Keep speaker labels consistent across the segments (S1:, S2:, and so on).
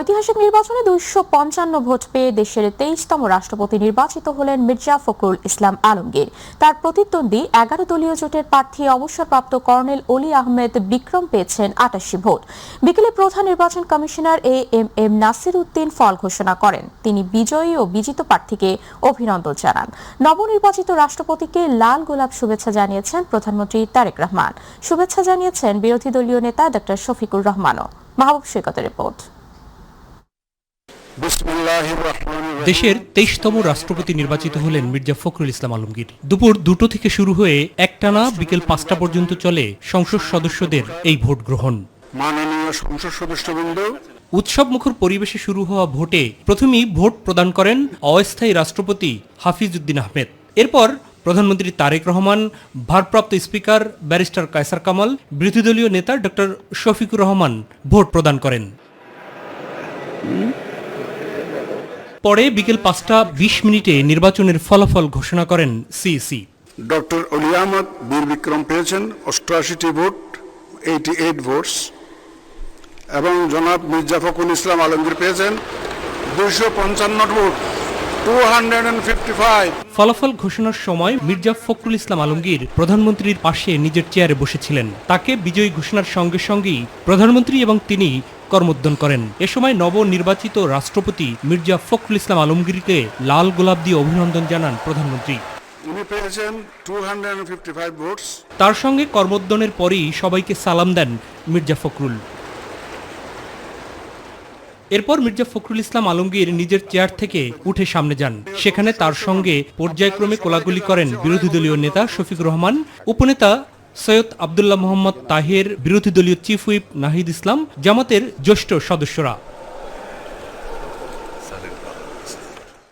S1: ঐতিহাসিক নির্বাচনে 255 ভোট পেয়ে দেশের 23তম রাষ্ট্রপতি নির্বাচিত হলেন মির্জা ফখরুল ইসলাম আলমগীর। তার প্রতিদ্বন্দ্বী 11 দলীয় জোটের প্রার্থী অবসরপ্রাপ্ত কর্নেল অলি আহমেদ বিক্রম পেয়েছেন 88 ভোট। বিকেলে প্রধান নির্বাচন কমিশনার এম নাসির উদ্দিন ফল ঘোষণা করেন। তিনি বিজয়ী ও বিজিত প্রার্থীকে অভিনন্দন জানান। নবনির্বাচিত রাষ্ট্রপতিকে লাল গোলাপ শুভেচ্ছা জানিয়েছেন প্রধানমন্ত্রী তারেক রহমান। শুভেচ্ছা জানিয়েছেন বিরোধী দলীয় নেতা ডক্টর শফিকুর রহমানও। মাহবুব সৈকতের রিপোর্ট।
S2: দেশের 23তম রাষ্ট্রপতি নির্বাচিত হলেন মির্জা ফখরুল ইসলাম আলমগীর। দুপুর 2টো থেকে শুরু হয়ে একটানা বিকেল 5টা পর্যন্ত চলে সংসদ সদস্যদের এই ভোট গ্রহণ।
S3: মাননীয় সংসদ সদস্যবৃন্দ,
S2: উৎসবমুখর পরিবেশে শুরু হওয়া ভোটে প্রথমেই ভোট প্রদান করেন অস্থায়ী রাষ্ট্রপতি হাফিজ উদ্দিন আহমেদ। এরপর প্রধানমন্ত্রী তারেক রহমান, ভারপ্রাপ্ত স্পিকার ব্যারিস্টার কায়সার কামাল, বিরোধী দলীয় নেতা ডক্টর শফিকুর রহমান ভোট প্রদান করেন। পরে বিকেল 5টা 20 নির্বাচনের ফলাফল ঘোষণা করেন সিইসি।
S3: ডক্টর অলি আহমদ বীর বিক্রম পেয়েছেন 88টি ভোট, 88 ভোটস, এবং জনাব মির্জা ফখরুল ইসলাম আলমগীর পেয়েছেন 255 ভোট, 255।
S2: ফলাফল ঘোষণার সময় মির্জা ফখরুল ইসলাম আলমগীর প্রধানমন্ত্রীর পাশে নিজের চেয়ারে বসেছিলেন। তাকে বিজয়ী ঘোষণার সঙ্গে সঙ্গেই প্রধানমন্ত্রী এবং তিনি করমর্দন করেন। এ সময় নবনির্বাচিত রাষ্ট্রপতি মির্জা ফখরুল ইসলাম আলমগীরকে লাল গোলাপ দিয়ে অভিনন্দন জানান প্রধানমন্ত্রী।
S3: উনি পেয়েছেন 255 ভোটস।
S2: তার সঙ্গে করমর্দনের পরেই সবাইকে সালাম দেন মির্জা ফখরুল। এরপর মির্জা ফখরুল ইসলাম আলমগীর নিজের চেয়ার থেকে উঠে সামনে যান। সেখানে তার সঙ্গে পর্যায়ক্রমে কোলাকুলি করেন বিরোধী দলীয় নেতা শফিকুর রহমান, উপনেতা সৈয়দ আব্দুল্লাহ মোহাম্মদ তাহের, বিরোধী দলীয় চিফ হুইপ নাহিদ ইসলাম, জামাতের জ্যেষ্ঠ সদস্যরা।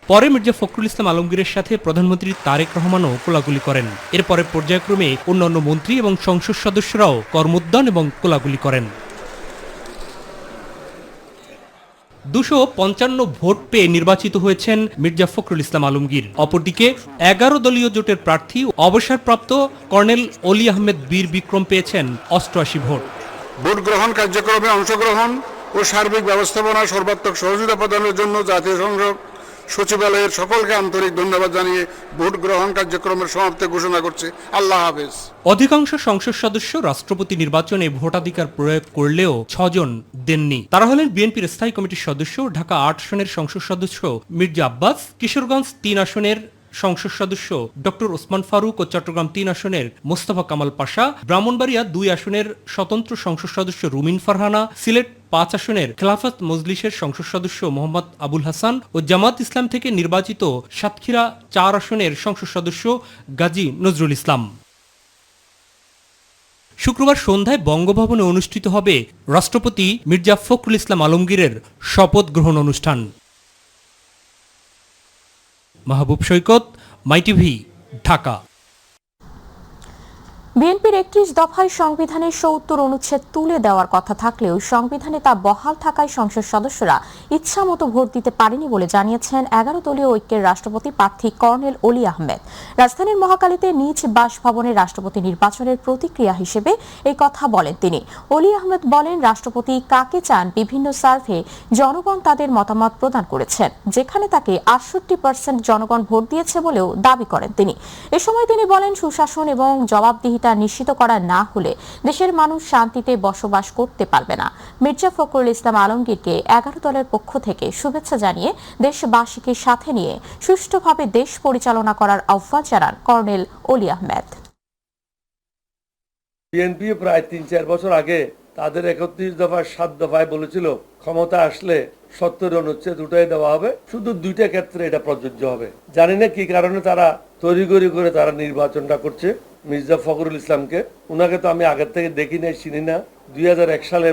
S2: পরে মির্জা ফখরুল ইসলাম আলমগীরের সাথে প্রধানমন্ত্রী তারেক রহমানও কোলাকুলি করেন। এরপরে পর্যায়ক্রমে অন্যান্য মন্ত্রী এবং সংসদ সদস্যরাও করমর্দন এবং কোলাকুলি করেন। 255 ভোট পেয়ে নির্বাচিত হয়েছেন মির্জা ফখরুল ইসলাম আলমগীর। অপরদিকে 11 দলীয় জোটের প্রার্থী অবসরপ্রাপ্ত কর্নেল অলি আহমেদ বীর বিক্রম পেয়েছেন 88 ভোট।
S3: ভোট গ্রহণ কার্যক্রমে অংশগ্রহণ ও সার্বিক ব্যবস্থাপনা সর্বাত্মক সহযোগিতা প্রদানের জন্য জাতীয় সংসদ সচিবালয়ের সকলকে আন্তরিক ধন্যবাদ জানিয়ে ভোট গ্রহণ কার্যক্রমের সমাপ্তি ঘোষণা করছে। আল্লাহ হাফেজ।
S2: অধিকাংশ সংসদ সদস্য রাষ্ট্রপতি নির্বাচনে ভোটাধিকার প্রয়োগ করলেও 6 জন দেননি। তারা হলেন বিএনপির স্থায়ী কমিটির সদস্য, ঢাকা 8 আসনের সংসদ সদস্য মির্জা আব্বাস, কিশোরগঞ্জ 3 আসনের সংসদ সদস্য ডক্টর ওসমান ফারুক ও চট্টগ্রাম 3 আসনের মোস্তফা কামাল পাশা, ব্রাহ্মণবাড়িয়া 2 আসনের স্বতন্ত্র সংসদ সদস্য রুমিন ফারহানা, সিলেট 5 আসনের খেলাফত মজলিসের সংসদ সদস্য মোহাম্মদ আবুল হাসান ও জামাত ইসলাম থেকে নির্বাচিত সাতক্ষীরা 4 আসনের সংসদ সদস্য গাজী নজরুল ইসলাম। শুক্রবার সন্ধ্যায় বঙ্গভবনে অনুষ্ঠিত হবে রাষ্ট্রপতি মির্জা ফখরুল ইসলাম আলমগীরের শপথ গ্রহণ অনুষ্ঠান। মাহবুব সৈকত, মাই টিভি, ঢাকা।
S1: বিএনপির 31 দফায় সংবিধানের 70 অনুচ্ছেদ তুলে দেওয়ার কথা থাকলেও সংবিধানে তা বহাল থাকায় সংসদ সদস্যরা ইচ্ছামতো ভোট দিতে পারেনি বলে জানিয়েছেন 11 দলীয় ঐক্যের রাষ্ট্রপতি প্রার্থী কর্নেল অলি আহমেদ। রাজধানীর মহাখালীতে নিজ বাসভবনে রাষ্ট্রপতি নির্বাচনের প্রতিক্রিয়া হিসেবে এই কথা বলেন তিনি। অলি আহমেদ বলেন, রাষ্ট্রপতি কাকে চান বিভিন্ন সার্ভে জনগণ তাদের মতামত প্রদান করেছেন, যেখানে তাকে 68% জনগণ ভোট দিয়েছে বলেও দাবি করেন তিনি। এ সময় তিনি বলেন, সুশাসন এবং জবাবদিহিতা নিশ্চিত করা না হলে দেশের মানুষ শান্তিতে বসবাস করতে পারবে না। মির্জা ফখরুল ইসলাম আলমগীরকে 11 দলের পক্ষ থেকে শুভেচ্ছা জানিয়ে দেশবাসীকে সাথে নিয়ে সুষ্ঠুভাবে দেশ পরিচালনা করার আহ্বান জানান কর্নেল অলি আহমেদ।
S4: বিএনপি প্রায় 3-4 বছর আগে তাদের 31 দফায় 7 দফায় বলেছিল ক্ষমতা আসলে 70 অনুচ্ছেদ উঠাই দেওয়া হবে, শুধু 2টা ক্ষেত্রে এটা প্রযোজ্য হবে। জানি না কি কারণে তারা তড়িঘড়ি করে তারা নির্বাচনটা করছে। মির্জা ফখরুল ইসলামকে, উনাকে তো আমি আগের থেকে দেখি নাই, চিনি না। 2001 সালে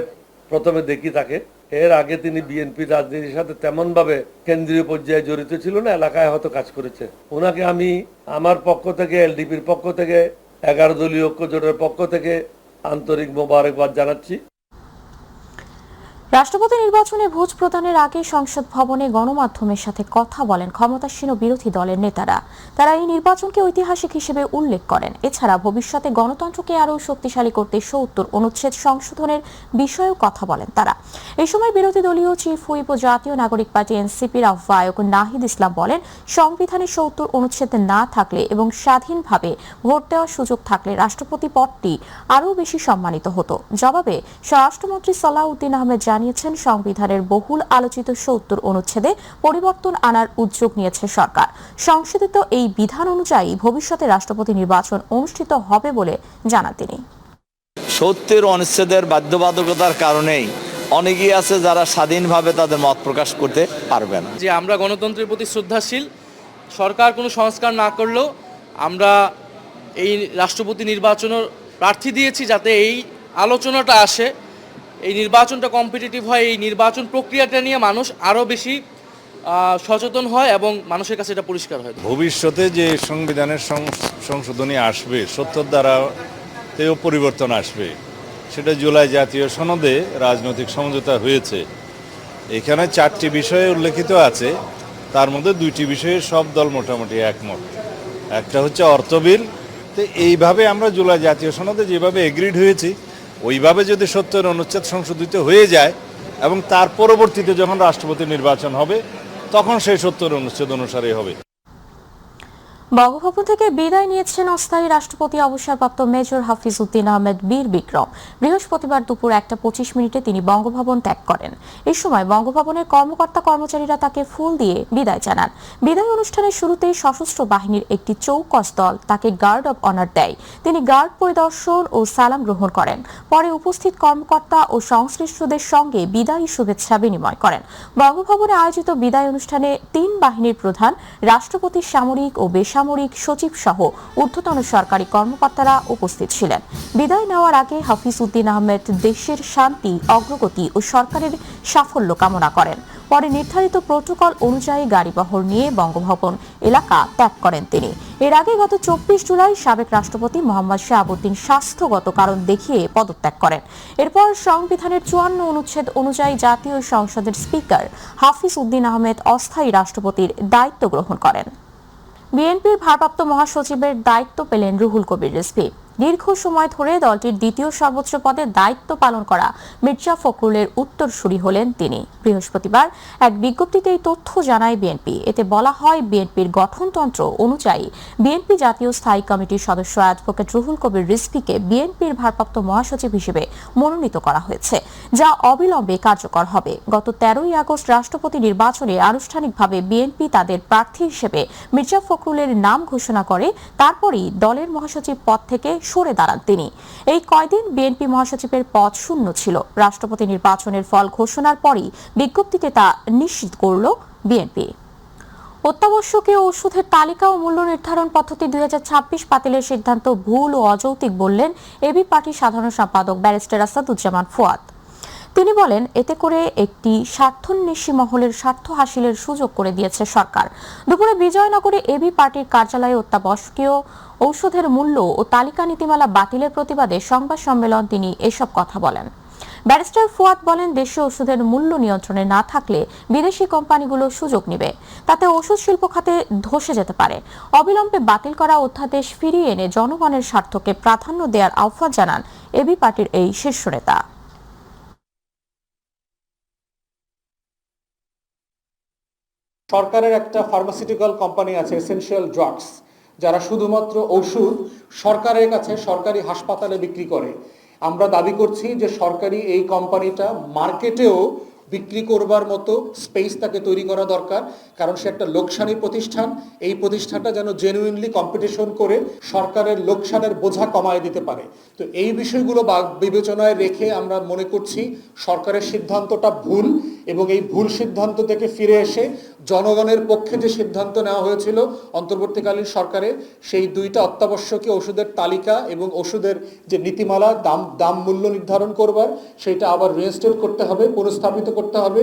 S4: প্রথমে দেখি তাকে। এর আগে তিনি বিএনপি রাজনীতির সাথে তেমন ভাবে কেন্দ্রীয় পর্যায়ে জড়িত ছিল না, এলাকায় হয়তো কাজ করেছে। ওনাকে আমি আমার পক্ষ থেকে, এলডিপির পক্ষ থেকে, 11 দলীয় ঐক্য জোটের পক্ষ থেকে আন্তরিক মোবারকবাদ জানাচ্ছি।
S1: রাষ্ট্রপতি নির্বাচনে ভোট প্রদানের আগে সংসদ ভবনে গণমাধ্যমের সাথে কথা বলেন ক্ষমতাসীন ও বিরোধী দলের নেতারা। তারা এই নির্বাচনকে ঐতিহাসিক হিসেবে উল্লেখ করেন। এছাড়া ভবিষ্যতে গণতন্ত্রকে আরও শক্তিশালী করতে ৭০ অনুচ্ছেদ সংশোধনের বিষয়েও কথা বলেন তারা। এই সময় বিরোধী দলীয় চিফ হুইপ ও জাতীয় নাগরিক পার্টি এনসিপির আহ্বায়ক নাহিদ ইসলাম বলেন, সংবিধানে ৭০ অনুচ্ছেদ না থাকলে এবং স্বাধীনভাবে ভোট দেওয়ার সুযোগ থাকলে রাষ্ট্রপতি পদটি আরও বেশি সম্মানিত হতো। জবাবে স্বরাষ্ট্রমন্ত্রী সালাউদ্দিন আহমেদ জানিয়েছেন, সংবিধানের বহুল আলোচিত ৭০ অনুচ্ছেদে পরিবর্তন আনার উদ্যোগ নিয়েছে সরকার। সংশোধিত এই বিধান অনুযায়ী ভবিষ্যতে রাষ্ট্রপতি নির্বাচন অনুষ্ঠিত হবে বলে জানান তিনি।
S5: ৭০ অনুচ্ছেদের বাধ্যবাধকতার কারণেই অনেকেই আছে যারা স্বাধীনভাবে তাদের মত প্রকাশ করতে পারবে না।
S6: যে আমরা গণতন্ত্রের প্রতি শ্রদ্ধাশীল, সরকার কোনো সংস্কার না করলেও আমরা এই রাষ্ট্রপতি নির্বাচনের প্রার্থী দিয়েছি যাতে এই আলোচনাটা আসে, এই নির্বাচনটা কম্পিটিটিভ হয়, এই নির্বাচন প্রক্রিয়াটা নিয়ে মানুষ আরও বেশি সচেতন হয় এবং মানুষের কাছে এটা পরিষ্কার হয়।
S7: ভবিষ্যতে যে সংবিধানের সংশোধনী আসবে, ৭০ ধারাতেও পরিবর্তন আসবে, সেটা জুলাই জাতীয় সনদে রাজনৈতিক সমঝোতা হয়েছে। এখানে 4টি বিষয়ে উল্লেখিত আছে, তার মধ্যে 2টি বিষয়ে সব দল মোটামুটি একমত। একটা হচ্ছে অর্থ বিল। তো এইভাবে আমরা জুলাই জাতীয় সনদে যেভাবে এগ্রিড হয়েছি ওইভাবে যদি ৭০ অনুচ্ছেদ সংশোধিত হয়ে যায় এবং তার পরবর্তীতে যখন রাষ্ট্রপতি নির্বাচন হবে তখন সেই ৭০ অনুচ্ছেদ অনুসারে হবে।
S1: বঙ্গভবন থেকে বিদায় নিয়েছেন অস্থায়ী রাষ্ট্রপতি অবসরপ্রাপ্ত মেজর হাফিজ উদ্দিন আহমেদ বীর বিক্রম। বৃহস্পতিবার দুপুর 1:25 তিনি বঙ্গভবন ত্যাগ করেন। এই সময় বঙ্গভবনের কর্মকর্তা কর্মচারীরা তাকে ফুল দিয়ে বিদায় জানান। বিদায় অনুষ্ঠানের শুরুতেই সশস্ত্র বাহিনীর একটি চৌকস দল তাকে গার্ড অব অনার দেয়। তিনি গার্ড পরিদর্শন ও সালাম গ্রহণ করেন। পরে উপস্থিত কর্মকর্তা ও সংশ্লিষ্টদের সঙ্গে বিদায়ী শুভেচ্ছা বিনিময় করেন। বঙ্গভবনে আয়োজিত বিদায় অনুষ্ঠানে 3 বাহিনীর প্রধান, রাষ্ট্রপতির সামরিক ও বেসামরিক সচিব সহ ঊর্ধ্বতন সরকারি কর্মকর্তারা উপস্থিত ছিলেন। বিদায় নেওয়ার আগে হাফিজ উদ্দিন আহমেদ দেশের শান্তি, অগ্রগতি ও সরকারের সাফল্য কামনা করেন। পরে নির্ধারিত প্রোটোকল অনুযায়ী গাড়িবহর নিয়ে বঙ্গভবন এলাকা ত্যাগ করেন তিনি। এর আগে গত 24 জুলাই সাবেক রাষ্ট্রপতি মোহাম্মদ শাহাবুদ্দিন স্বাস্থ্যগত কারণ দেখিয়ে পদত্যাগ করেন। এরপর সংবিধানের 54 অনুচ্ছেদ অনুযায়ী জাতীয় সংসদের স্পিকার হাফিজ উদ্দিন আহমেদ অস্থায়ী রাষ্ট্রপতির দায়িত্ব গ্রহণ করেন। বিএনপির ভারপ্রাপ্ত মহাসচিবের দায়িত্ব পেলেন রুহুল কবির রিজভী। দীর্ঘ সময় ধরে দলটির দ্বিতীয় সর্বোচ্চ পদে দায়িত্ব পালন করা মির্জা ফখরুলের উত্তরসূরি হলেন তিনি। বৃহস্পতিবার এক বিজ্ঞপ্তিতে এই তথ্য জানায় বিএনপি। এতে বলা হয়, বিএনপির গঠনতন্ত্র অনুযায়ী বিএনপি জাতীয় স্থায়ী কমিটির সদস্য অ্যাডভোকেট রুহুল কবির রিজভীকে বিএনপির ভারপ্রাপ্ত মহাসচিব হিসেবে মনোনীত করা হয়েছে, যা অবিলম্বে কার্যকর হবে। গত 13ই আগস্ট রাষ্ট্রপতি নির্বাচনে আনুষ্ঠানিকভাবে বিএনপি তাদের প্রার্থী হিসেবে মির্জা ফখরুলের নাম ঘোষণা করে। তারপরই দলের মহাসচিব পদ থেকে সরে দাঁড়ান তিনি। এই কয়দিন বিএনপি মহাসচিবের পদ শূন্য ছিল। রাষ্ট্রপতি নির্বাচনের ফল ঘোষণার পরই বিজ্ঞপ্তিতে তা নিশ্চিত করল বিএনপি। অত্যাবশ্যকীয় ওষুধের তালিকা ও মূল্য নির্ধারণ পদ্ধতি 2026 বাতিলের সিদ্ধান্ত ভুল ও অযৌক্তিক বললেন এবি পার্টির সাধারণ সম্পাদক ব্যারিস্টার আসাদুজ্জামান ফুয়াদ। তিনি বলেন, এতে করে একটি স্বার্থন্বেষী মহলের স্বার্থ হাসিলের সুযোগ করে দিয়েছে সরকার। দুপুরে বিজয়নগরে এবি পার্টির কার্যালয়ে অত্যাবশ্যকীয় ঔষধের মূল্য ও তালিকা নীতিমালা বাতিলের প্রতিবাদে সংবাদ সম্মেলন তিনি এসব কথা বলেন। ব্যারিস্টার ফুয়াদ বলেন, দেশে ওষুধের মূল্য নিয়ন্ত্রণে না থাকলে বিদেশি কোম্পানিগুলো সুযোগ নেবে, তাতে ওষুধ শিল্প খাতে ধসে যেতে পারে। অবিলম্বে বাতিল করা অধ্যাদেশ ফিরিয়ে এনে জনগণের স্বার্থকে প্রাধান্য দেওয়ার আহ্বান জানান এবি পার্টির এই শীর্ষ নেতা।
S8: সরকারের একটা ফার্মাসিউটিক্যাল কোম্পানি আছে এসেনশিয়াল ড্রাগস, যারা শুধুমাত্র ওষুধ সরকারের কাছে সরকারি হাসপাতালে বিক্রি করে। আমরা দাবি করছি যে সরকারি এই কোম্পানিটা মার্কেটেও বিক্রি করবার মতো স্পেস তাকে তৈরি করা দরকার, কারণ সে একটা লোকসানী প্রতিষ্ঠান। এই প্রতিষ্ঠানটা যেন জেনুইনলি কম্পিটিশন করে সরকারের লোকসানের বোঝা কমায় দিতে পারে। তো এই বিষয়গুলো বিবেচনায় রেখে আমরা মনে করছি সরকারের সিদ্ধান্তটা ভুল, এবং এই ভুল সিদ্ধান্ত থেকে ফিরে এসে জনগণের পক্ষে যে সিদ্ধান্ত নেওয়া হয়েছিল অন্তর্বর্তীকালীন সরকারের, সেই 2টা অত্যাবশ্যকীয় ওষুধের তালিকা এবং ওষুধের যে নীতিমালা দাম মূল্য নির্ধারণ করবার, সেটা আবার রিইনস্টেট করতে হবে, পুনঃস্থাপিত করতে হবে।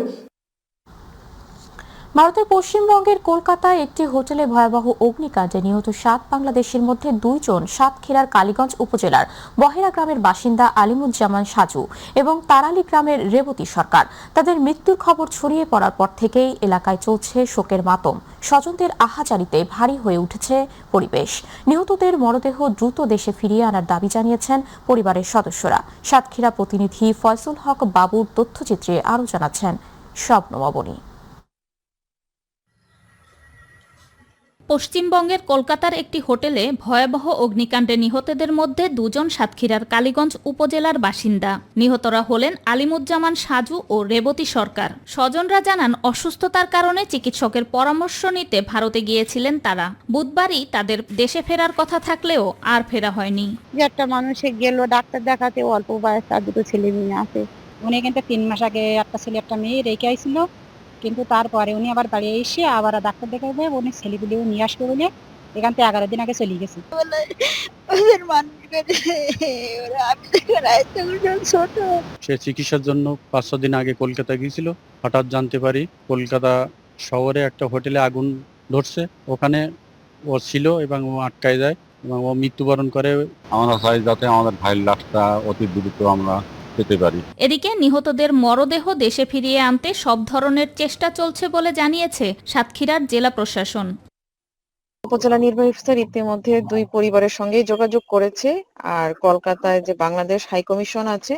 S1: ভারতের পশ্চিমবঙ্গের কলকাতায় একটি হোটেলে ভয়াবহ অগ্নিকাণ্ডে নিহত 7 বাংলাদেশের মধ্যে 2 জন সাতক্ষীরার কালীগঞ্জ উপজেলার বহেরা গ্রামের বাসিন্দা আলিমুজ্জামান সাজু এবং তারালি গ্রামের রেবতী সরকার। তাদের মৃত্যুর খবর ছড়িয়ে পড়ার পর থেকেই এলাকায় চলছে শোকের মাতম। স্বজনদের আহাজারিতে ভারী হয়ে উঠেছে পরিবেশ। নিহতদের মরদেহ দ্রুত দেশে ফিরিয়ে আনার দাবি জানিয়েছেন পরিবারের সদস্যরা। সাতক্ষীরা প্রতিনিধি ফয়সুল হক বাবুর তথ্যচিত্রে আরও জানাচ্ছেন শবনম অবনী।
S9: পশ্চিমবঙ্গের কলকাতার একটি হোটেলে ভয়াবহ অগ্নিকাণ্ডে নিহতদের মধ্যে 2 জন সাতক্ষীরার কালীগঞ্জ উপজেলার বাসিন্দা। নিহতরা হলেন আলিমুজ্জামান সাজু ও রেবতী সরকার। স্বজনরা জানান, অসুস্থতার কারণে চিকিৎসকের পরামর্শ নিতে ভারতে গিয়েছিলেন তারা। বুধবারই তাদের দেশে ফেরার কথা থাকলেও আর ফেরা হয়নি।
S10: যে একটা মানুষে গেল ডাক্তার দেখাতে, অল্প বয়স, তার 2 ছেলে মেয়ে আছে। উনি কিন্তু 3 মাস আগে একটা ছেলে একটা মেয়ে রেখে আইছিল, কিন্তু তারপরে উনি আবার বাড়ি এসে আবার ডাক্তার দেখাবে, উনি ছেলেগুলিও নিয়ে আসবে বলে এখান থেকে 11 দিন আগে চলে গেছে।
S11: সে চিকিৎসার জন্য 5-6 দিন আগে কলকাতা গিয়েছিল। হঠাৎ জানতে পারি কলকাতা শহরে একটা হোটেলে আগুন ধরছে। ওখানে ও ছিল এবং ও আটকায় যায় এবং ও মৃত্যুবরণ করে।
S12: আমরা চাই যাতে আমাদের ভাইয়ের লাশটা অতি দ্রুত আমরা পেতে পারি।
S9: এদিকে নিহতদের মরদেহ দেশে ফিরিয়ে আনতে সব ধরনের চেষ্টা চলছে বলে জানিয়েছে সাতক্ষীরার জেলা প্রশাসন।
S13: উপজেলা নির্বাহী অফিসার ইতিমধ্যে 2 পরিবারের সঙ্গে যোগাযোগ করেছে, আর কলকাতায় যে বাংলাদেশ হাই কমিশন আছে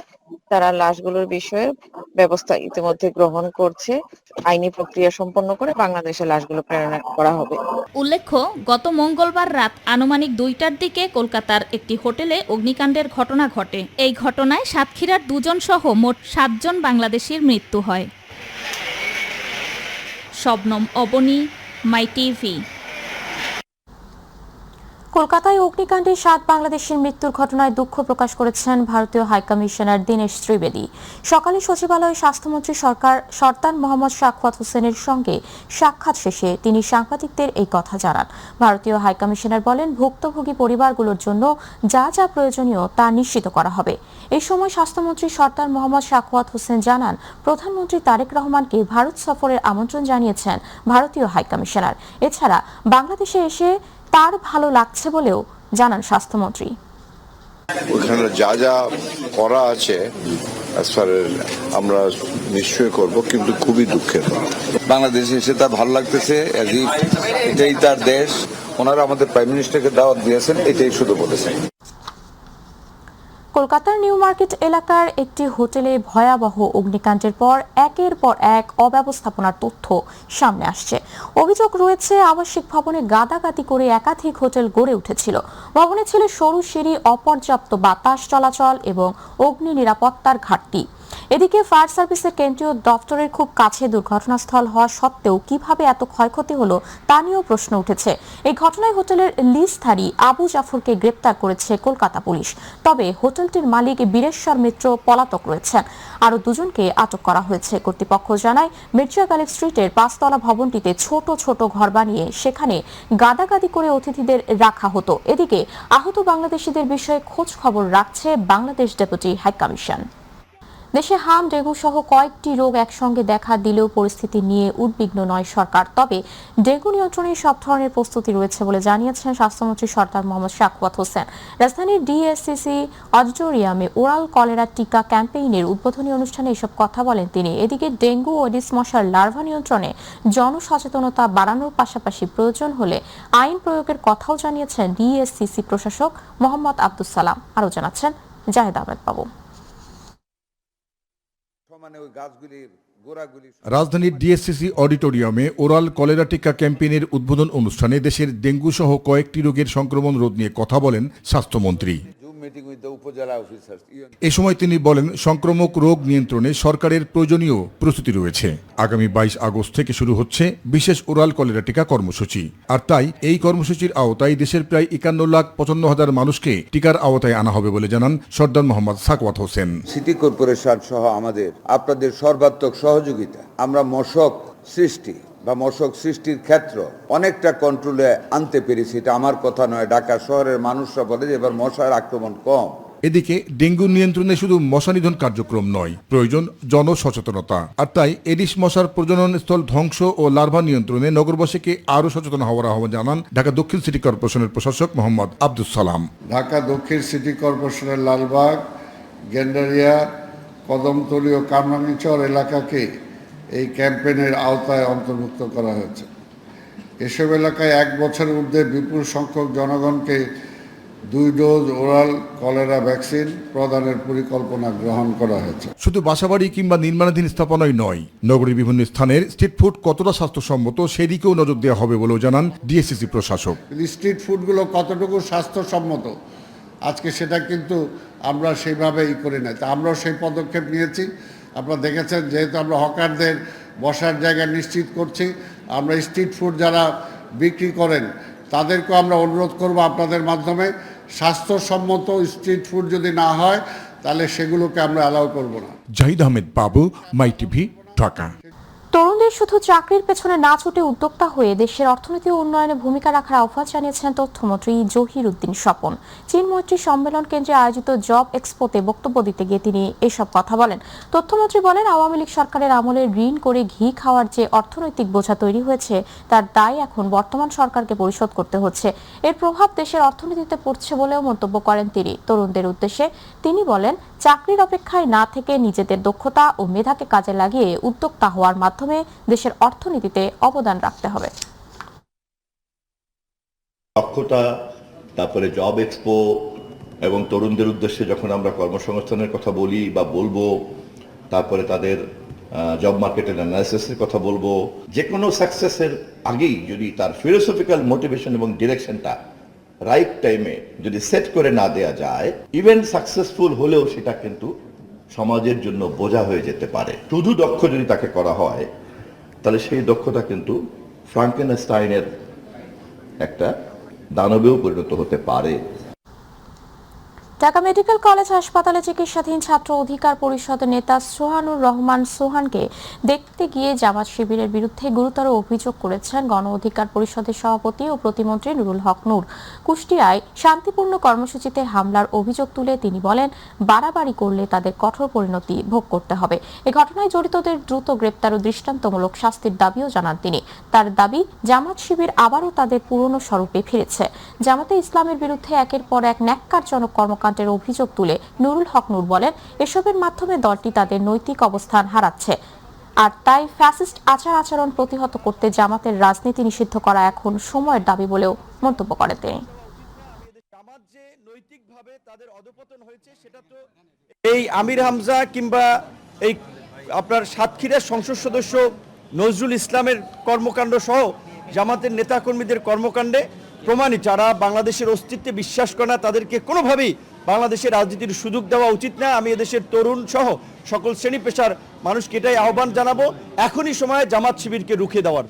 S13: তারা লাশগুলোর বিষয়ে ব্যবস্থা ইতিমধ্যে গ্রহণ করছে। আইনি প্রক্রিয়া সম্পন্ন করে বাংলাদেশে লাশগুলো প্রেরণ করা হবে।
S9: উল্লেখ্য, গত মঙ্গলবার রাত আনুমানিক 2টার দিকে কলকাতার একটি হোটেলে অগ্নিকাণ্ডের ঘটনা ঘটে। এই ঘটনায় সাতক্ষীরার 2 জন সহ মোট 7 জন বাংলাদেশির মৃত্যু হয়। শবনম অবনী, মাই টিভি।
S1: কলকাতায় অগ্নিকাণ্ডে 7 বাংলাদেশের মৃত্যুর ঘটনায় দুঃখ প্রকাশ করেছেন ভারতীয় হাইকমিশনার দীনেশ ত্রিবেদী। সকালে সচিবালয়ে স্বাস্থ্যমন্ত্রী সরদার মোহাম্মদ সাখাওয়াত হোসেনের সঙ্গে সাক্ষাৎ শেষে তিনি সাংবাদিকদের এই কথা জানান। ভারতীয় হাইকমিশনার বলেন, ভুক্তভোগী পরিবারগুলোর জন্য যা যা প্রয়োজনীয় তা নিশ্চিত করা হবে। এই সময় স্বাস্থ্যমন্ত্রী সরদার মোহাম্মদ সাখাওয়াত হোসেন জানান, প্রধানমন্ত্রী তারেক রহমানকে ভারত সফরের আমন্ত্রণ জানিয়েছেন ভারতীয় হাইকমিশনার। এছাড়া বাংলাদেশে এসে তার ভালো লাগছে বলেও জানান স্বাস্থ্যমন্ত্রী।
S14: ওখানে যা যা করা আছে আমরা নিশ্চয়ই করব, কিন্তু খুবই দুঃখের। বাংলাদেশে এসে তার ভালো লাগতেছে, এটাই তার দেশ। ওনারা আমাদের প্রাইম মিনিস্টারকে দাওয়াত দিয়েছেন, এটাই শুধু বলেছেন।
S1: কলকাতার নিউ মার্কেট এলাকার একটি হোটেলে ভয়াবহ অগ্নিকাণ্ডের পর একের পর এক অব্যবস্থাপনার তথ্য সামনে আসছে। অভিযোগ রয়েছে, আবাসিক ভবনে গাদাগাদি করে একাধিক হোটেল গড়ে উঠেছিল। ভবনে ছিল সরু সিঁড়ি, অপর্যাপ্ত বাতাস চলাচল এবং অগ্নি নিরাপত্তার ঘাটতি। এদিকে ফায়ার সার্ভিসের কেন্দ্রীয় দপ্তরের খুব কাছে দুর্ঘটনাস্থল হওয়া সত্ত্বেও কিভাবে এত ক্ষয়ক্ষতি হলো তা নিয়েও প্রশ্ন উঠেছে। এই ঘটনায় হোটেলের লিজধারী আবু জাফরকে গ্রেপ্তার করেছে কলকাতা পুলিশ। তবে হোটেলটির মালিক বীরেশ্বর মিত্র পলাতক রয়েছেন। আরও 2 জনকে আটক করা হয়েছে। কর্তৃপক্ষ জানায়, মির্জা গালিব স্ট্রিটের 5তলা ভবনটিতে ছোট ছোট ঘর বানিয়ে সেখানে গাদাগাদি করে অতিথিদের রাখা হতো। এদিকে আহত বাংলাদেশিদের বিষয়ে খোঁজ খবর রাখছে বাংলাদেশ ডেপুটি হাইকমিশন। দেশে হাম, ডেঙ্গু সহ কয়েকটি রোগ একসঙ্গে দেখা দিলেও পরিস্থিতি নিয়ে উদ্বিগ্ন নয় সরকার। তবে ডেঙ্গু নিয়ন্ত্রণে সব ধরনের প্রস্তুতি রয়েছে বলে জানিয়েছেন স্বাস্থ্যমন্ত্রী সরদার মোহাম্মদ সাখাওয়াত হোসেন। রাজধানীর ডিএসসিসি অডিটোরিয়ামে ওরাল কলেরা টিকা ক্যাম্পেইনের উদ্বোধনী অনুষ্ঠানে এসব কথা বলেন তিনি। এদিকে ডেঙ্গু ও এডিস মশার লার্ভা নিয়ন্ত্রণে জনসচেতনতা বাড়ানোর পাশাপাশি প্রয়োজন হলে আইন প্রয়োগের কথাও জানিয়েছেন ডিএসসিসি প্রশাসক মোহাম্মদ আব্দুস সালাম। আরও জানাচ্ছেন জাহেদ আহমেদ বাবু।
S15: রাজধানীর ডিএসসিসি অডিটোরিয়ামে ওরাল কলেরা টিকা ক্যাম্পেইনের উদ্বোধন অনুষ্ঠানে দেশের ডেঙ্গু সহ কয়েকটি রোগের সংক্রমণ রোধ নিয়ে কথা বলেন স্বাস্থ্যমন্ত্রী। এ সময় তিনি বলেন, সংক্রামক রোগ নিয়ন্ত্রণে সরকারের প্রয়োজনীয় প্রস্তুতি রয়েছে। আগামী 22 আগস্ট থেকে শুরু হচ্ছে বিশেষ ওরাল কলেরা টিকা কর্মসূচি। আর তাই এই কর্মসূচির আওতায় দেশের প্রায় 51,55,000 মানুষকে টিকার আওতায় আনা হবে বলে জানান সরদার মোহাম্মদ সাখাওয়াত হোসেন।
S16: সিটি কর্পোরেশন সহ আপনাদের সর্বাত্মক সহযোগিতা আমরা মশক সৃষ্টির ক্ষেত্র অনেকটা কন্ট্রোলে আনতে পেরেছি। এটা আমার কথা নয়, ঢাকা শহরের মানুষরা বলে যে এবার মশার আক্রমণ কম।
S15: এদিকে ডেঙ্গু নিয়ন্ত্রণে শুধু মশা নিধন কার্যক্রম নয়, প্রয়োজন জনসচেতনতা। আর তাই এডিস মশার প্রজনন স্থল ধ্বংস ও লার্ভা নিয়ন্ত্রণে নগরবাসীকে আরও সচেতন হওয়ার আহ্বান জানান ঢাকা দক্ষিণ সিটি কর্পোরেশনের প্রশাসক মোহাম্মদ আব্দুস সালাম।
S3: ঢাকা দক্ষিণ সিটি কর্পোরেশনের লালবাগ, গেন্ডারিয়া, কদমতলী ও কামরাঙ্গীচর এলাকাকে এই ক্যাম্পেইনের আওতায় অন্তর্ভুক্ত করা হয়েছে। এসব এলাকায় 1 বছরের ঊর্ধ্বে বিপুল সংখ্যক জনগণকে 2 ডোজ ওরাল কলেরা ভ্যাকসিন প্রদানের পরিকল্পনা গ্রহণ করা হয়েছে।
S15: শুধু বাসাবাড়ি কিংবা নির্মাণাধীন স্থাপনাই নয়, নগরীর বিভিন্ন স্থানের স্ট্রিট ফুড কতটা স্বাস্থ্যসম্মত সেদিকেও নজর দেওয়া হবে বলেও জানান ডিএসসিসি প্রশাসক।
S3: স্ট্রিট ফুডগুলো কতটুকু স্বাস্থ্যসম্মত আজকে সেটা কিন্তু আমরা সেইভাবেই করি না। তা আমরাও সেই পদক্ষেপ নিয়েছি। আপনারা দেখেছেন, যেহেতু আমরা হকারদের বসার জায়গা নিশ্চিত করছি, আমরা স্ট্রিট ফুড যারা বিক্রি করেন তাদেরকেও আমরা অনুরোধ করব আপনাদের মাধ্যমে, স্বাস্থ্যসম্মত স্ট্রিট ফুড যদি না হয় তাহলে সেগুলোকে আমরা অ্যালাউ করব না।
S15: জাহিদ আহমেদ বাবু, মাই টিভি, ঢাকা।
S1: তরুণদের শুধু চাকরির পেছনে না ছুটে উদ্যোক্তা হয়ে দেশের অর্থনীতি উন্নয়নে ভূমিকা রাখার আহ্বান জানিয়েছেন তথ্যমন্ত্রী জহির উদ্দিন স্বপন। চীন মৈত্রী সম্মেলন কেন্দ্রে আয়োজিত জব এক্সপোতে বক্তব্য দিতে গিয়ে তিনি এসব কথা বলেন। তথ্যমন্ত্রী বলেন, আওয়ামী লীগ সরকারের আমলে ঋণ করে ঘি খাওয়ার যে অর্থনৈতিক বোঝা তৈরি হয়েছে তার দায় এখন বর্তমান সরকারকে পরিশোধ করতে হচ্ছে। এর প্রভাব দেশের অর্থনীতিতে পড়ছে বলেও মন্তব্য করেন তিনি। তরুণদের উদ্দেশ্যে তিনি বলেন, চাকরির অপেক্ষায় না থেকে নিজেদের দক্ষতা ও মেধাকে কাজে লাগিয়ে উদ্যোক্তা হওয়ার মাধ্যমে দেশের অর্থনীতিতে অবদান রাখতে হবে।
S17: দক্ষতা, তারপরে জব এক্সপো এবং তরুণদের উদ্দেশ্যে যখন আমরা কর্মসংস্থানের কথা বলি বা বলবো, তারপরে তাদের জব মার্কেটের অ্যানালাইসিসের কথা বলবো, যে কোনো সাকসেসের আগেই যদি তার ফিলোসফিক্যাল মোটিভেশন এবং ডিরেকশনটা রাইট টাইমে যদি সেট করে না দেয়া যায়, ইভেন সাকসেসফুল হলেও সেটা কিন্তু সমাজের জন্য বোঝা হয়ে যেতে পারে। শুধু দক্ষ যদি তাকে করা হয় তাহলে সেই দক্ষতা কিন্তু ফ্রাঙ্কেনস্টাইনের একটা দানবেও পরিণত হতে পারে।
S1: ঢাকা মেডিকেল কলেজ হাসপাতালে চিকিৎসাধীন ছাত্র অধিকার পরিষদের নেতা সোহানুর রহমান সোহানকে দেখতে গিয়ে জামাত শিবিরের বিরুদ্ধে গুরুতর অভিযোগ করেছেন গণ অধিকার পরিষদের সভাপতি ও প্রতিমন্ত্রী নুরুল হক নূর। কুষ্টিয়ায় শান্তিপূর্ণ কর্মসূচিতে হামলার অভিযোগ তুলে তিনি বলেন, বাড়াবাড়ি করলে তাদের কঠোর পরিণতি ভোগ করতে হবে। এ ঘটনায় জড়িতদের দ্রুত গ্রেপ্তার ও দৃষ্টান্তমূলক শাস্তির দাবিও জানান তিনি। তার দাবি, জামাত শিবির আবারও তাদের পুরনো স্বরূপে ফিরেছে। জামাতে ইসলামের বিরুদ্ধে একের পর এক ন্যাক্কারজনক কর্মকাণ্ডের অভিযোগ তুলে নুরুল হক নূর বলেন, এসবের মাধ্যমে দলটি তাদের নৈতিক অবস্থান হারাচ্ছে। আর তাই ফ্যাসিস্ট আচরণ প্রতিহত করতে জামাতের রাজনীতি নিষিদ্ধ করা এখন সময়ের দাবি বলেও মন্তব্য করেন তিনি।
S18: এই আমির হামজা কিংবা এই আপনার সাতক্ষীরার সংসদ সদস্য নজরুল ইসলামের কর্মকাণ্ড সহ জামাতের নেতাকর্মীদের কর্মকাণ্ডে প্রমাণিত, যারা বাংলাদেশের অস্তিত্বে বিশ্বাস করে না তাদেরকে কোনোভাবেই বাংলাদেশের রাজনীতির সুযোগ দেওয়া উচিত না। আমি এদেশের তরুণ সহ সকল শ্রেণী পেশার মানুষকে এটাই আহ্বান জানাবো, এখনই সময় জামাত শিবিরকে রুখে দেওয়ার।